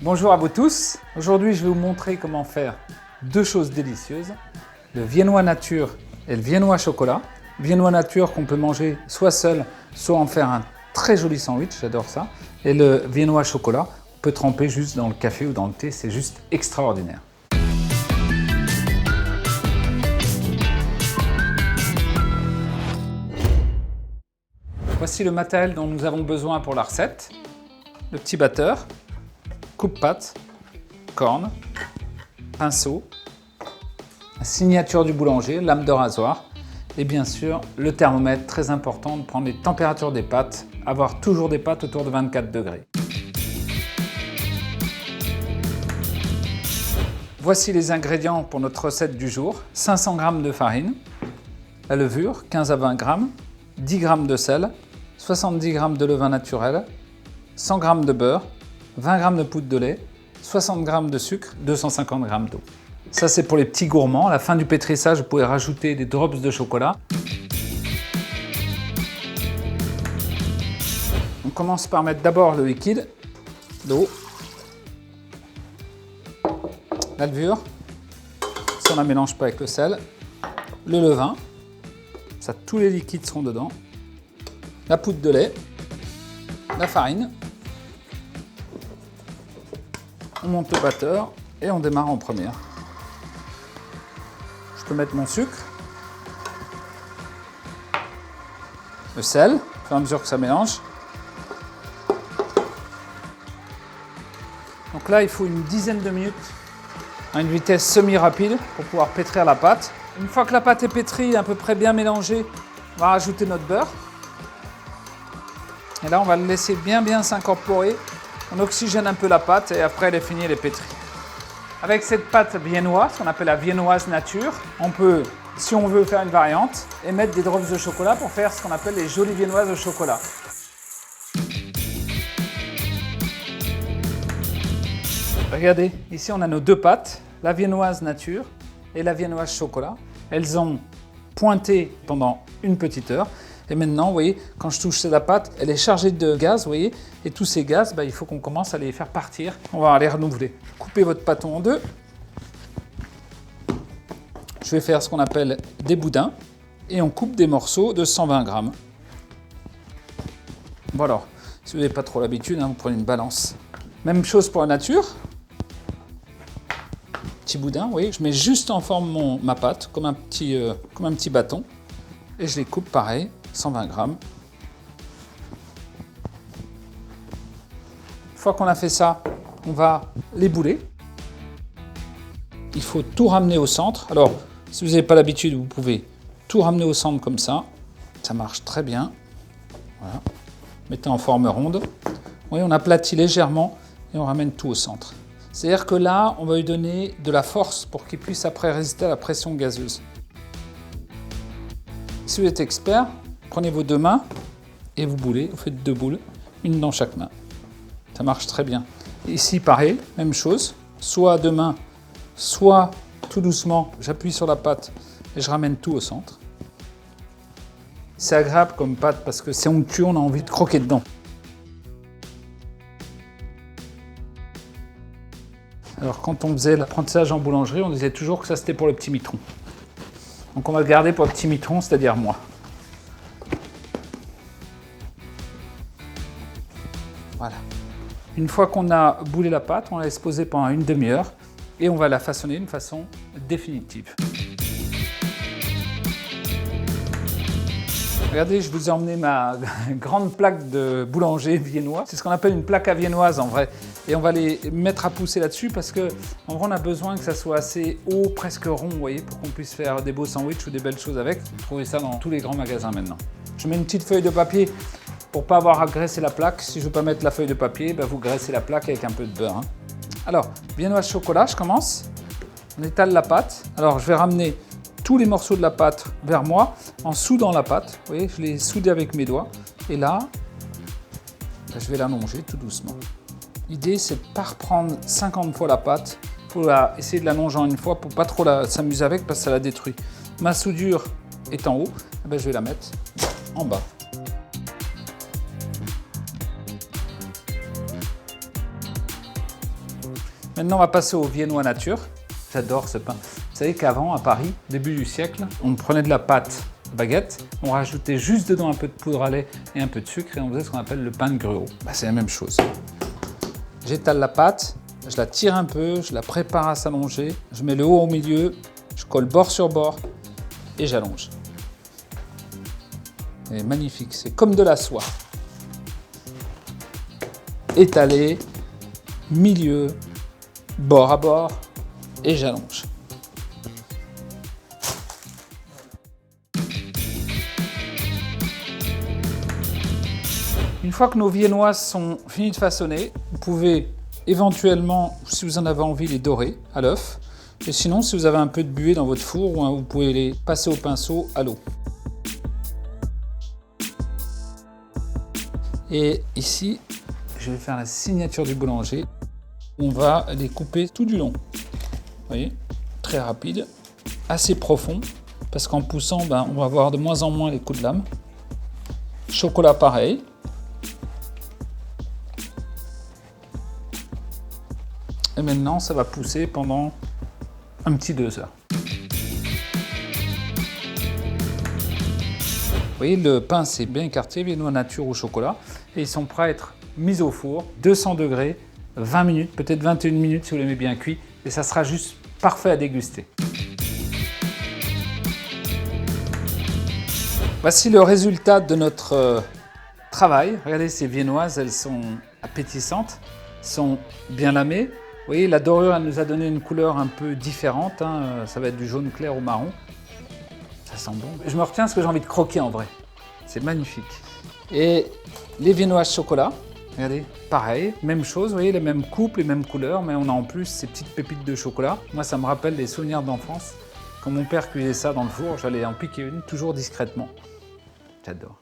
Bonjour à vous tous. Aujourd'hui, je vais vous montrer comment faire deux choses délicieuses. Le viennois nature et le viennois chocolat. Viennois nature qu'on peut manger soit seul, soit en faire un très joli sandwich, j'adore ça. Et le viennois chocolat, on peut tremper juste dans le café ou dans le thé, c'est juste extraordinaire. Voici le matériel dont nous avons besoin pour la recette. Le petit batteur, coupe-pâte, corne, pinceau, la signature du boulanger, lame de rasoir et bien sûr le thermomètre, très important de prendre les températures des pâtes, avoir toujours des pâtes autour de 24 degrés. Voici les ingrédients pour notre recette du jour. 500 g de farine, la levure, 15 à 20 g, 10 g de sel, 70 g de levain naturel, 100 g de beurre, 20 g de poudre de lait, 60 g de sucre, 250 g d'eau. Ça c'est pour les petits gourmands. À la fin du pétrissage, vous pouvez rajouter des drops de chocolat. On commence par mettre d'abord le liquide, l'eau, la levure, si on ne la mélange pas avec le sel, le levain, ça tous les liquides seront dedans, la poudre de lait, la farine. On monte le batteur et on démarre en première. Je peux mettre mon sucre, le sel, au fur et à mesure que ça mélange. Donc là, il faut une dizaine de minutes à une vitesse semi-rapide pour pouvoir pétrir la pâte. Une fois que la pâte est pétrie, à peu près bien mélangée, on va rajouter notre beurre. Et là, on va le laisser bien s'incorporer. On oxygène un peu la pâte et après, elle est finie, elle est pétrie. Avec cette pâte viennoise, qu'on appelle la viennoise nature, on peut, si on veut faire une variante, et mettre des drops de chocolat pour faire ce qu'on appelle les jolies viennoises au chocolat. Regardez, ici on a nos deux pâtes, la viennoise nature et la viennoise chocolat. Elles ont pointé pendant une petite heure. Et maintenant, vous voyez, quand je touche la pâte, elle est chargée de gaz, vous voyez, et tous ces gaz, il faut qu'on commence à les faire partir. On va les renouveler. Coupez votre pâton en deux. Je vais faire ce qu'on appelle des boudins, et on coupe des morceaux de 120 g. Voilà, si vous n'avez pas trop l'habitude, vous prenez une balance. Même chose pour la nature. Petit boudin, vous voyez, je mets juste en forme ma pâte, comme un petit bâton, et je les coupe pareil. 120 g. Une fois qu'on a fait ça, on va les bouler. Il faut tout ramener au centre. Alors, si vous n'avez pas l'habitude, vous pouvez tout ramener au centre comme ça. Ça marche très bien. Voilà. Mettez en forme ronde. Vous voyez, on aplatit légèrement et on ramène tout au centre. C'est-à-dire que là, on va lui donner de la force pour qu'il puisse après résister à la pression gazeuse. Si vous êtes expert, prenez vos deux mains et vous boulez, vous faites deux boules, une dans chaque main. Ça marche très bien. Ici, pareil, même chose, soit à deux mains, soit tout doucement, j'appuie sur la pâte et je ramène tout au centre. C'est agréable comme pâte parce que c'est onctueux, on a envie de croquer dedans. Alors quand on faisait l'apprentissage en boulangerie, on disait toujours que ça c'était pour le petit mitron. Donc on va le garder pour le petit mitron, c'est-à-dire moi. Voilà. Une fois qu'on a boulé la pâte, on la laisse poser pendant une demi-heure et on va la façonner d'une façon définitive. Regardez, je vous ai emmené ma grande plaque de boulanger viennois. C'est ce qu'on appelle une plaque à viennoise en vrai. Et on va les mettre à pousser là-dessus parce que en vrai, on a besoin que ça soit assez haut, presque rond, vous voyez, pour qu'on puisse faire des beaux sandwichs ou des belles choses avec. Vous trouvez ça dans tous les grands magasins maintenant. Je mets une petite feuille de papier pour ne pas avoir à graisser la plaque. Si je ne veux pas mettre la feuille de papier, vous graissez la plaque avec un peu de beurre. Alors, viennoise chocolat, je commence. On étale la pâte. Alors, je vais ramener tous les morceaux de la pâte vers moi en soudant la pâte. Vous voyez, je l'ai soudé avec mes doigts. Et là, je vais l'allonger tout doucement. L'idée, c'est de ne pas reprendre 50 fois la pâte. Il faut essayer de l'allonger en une fois pour ne pas trop s'amuser avec parce que ça la détruit. Ma soudure est en haut. Je vais la mettre en bas. Maintenant, on va passer au viennois nature. J'adore ce pain. Vous savez qu'avant, à Paris, début du siècle, on prenait de la pâte baguette, on rajoutait juste dedans un peu de poudre à lait et un peu de sucre et on faisait ce qu'on appelle le pain de gruau. C'est la même chose. J'étale la pâte, je la tire un peu, je la prépare à s'allonger, je mets le haut au milieu, je colle bord sur bord et j'allonge. C'est magnifique, c'est comme de la soie. Étalé, milieu, bord à bord et j'allonge. Une fois que nos viennoises sont finies de façonner, vous pouvez éventuellement, si vous en avez envie, les dorer à l'œuf. Et sinon, si vous avez un peu de buée dans votre four, vous pouvez les passer au pinceau à l'eau. Et ici, je vais faire la signature du boulanger. On va les couper tout du long. Vous voyez, très rapide, assez profond, parce qu'en poussant, on va avoir de moins en moins les coups de lame. Chocolat pareil. Et maintenant, ça va pousser pendant un petit 2 heures. Vous voyez, le pain c'est bien écarté, viennois nature au chocolat. Et ils sont prêts à être mis au four, 200 degrés, 20 minutes, peut-être 21 minutes si vous l'aimez bien cuit. Et ça sera juste parfait à déguster. Voici le résultat de notre travail. Regardez ces viennoises, elles sont appétissantes, sont bien lamées. Vous voyez, la dorure, elle nous a donné une couleur un peu différente. Ça va être du jaune clair au marron. Ça sent bon. Je me retiens parce que j'ai envie de croquer en vrai. C'est magnifique. Et les viennoises chocolat, regardez, pareil, même chose, vous voyez, les mêmes coupes, les mêmes couleurs, mais on a en plus ces petites pépites de chocolat. Moi, ça me rappelle des souvenirs d'enfance. Quand mon père cuisait ça dans le four, j'allais en piquer une, toujours discrètement. J'adore.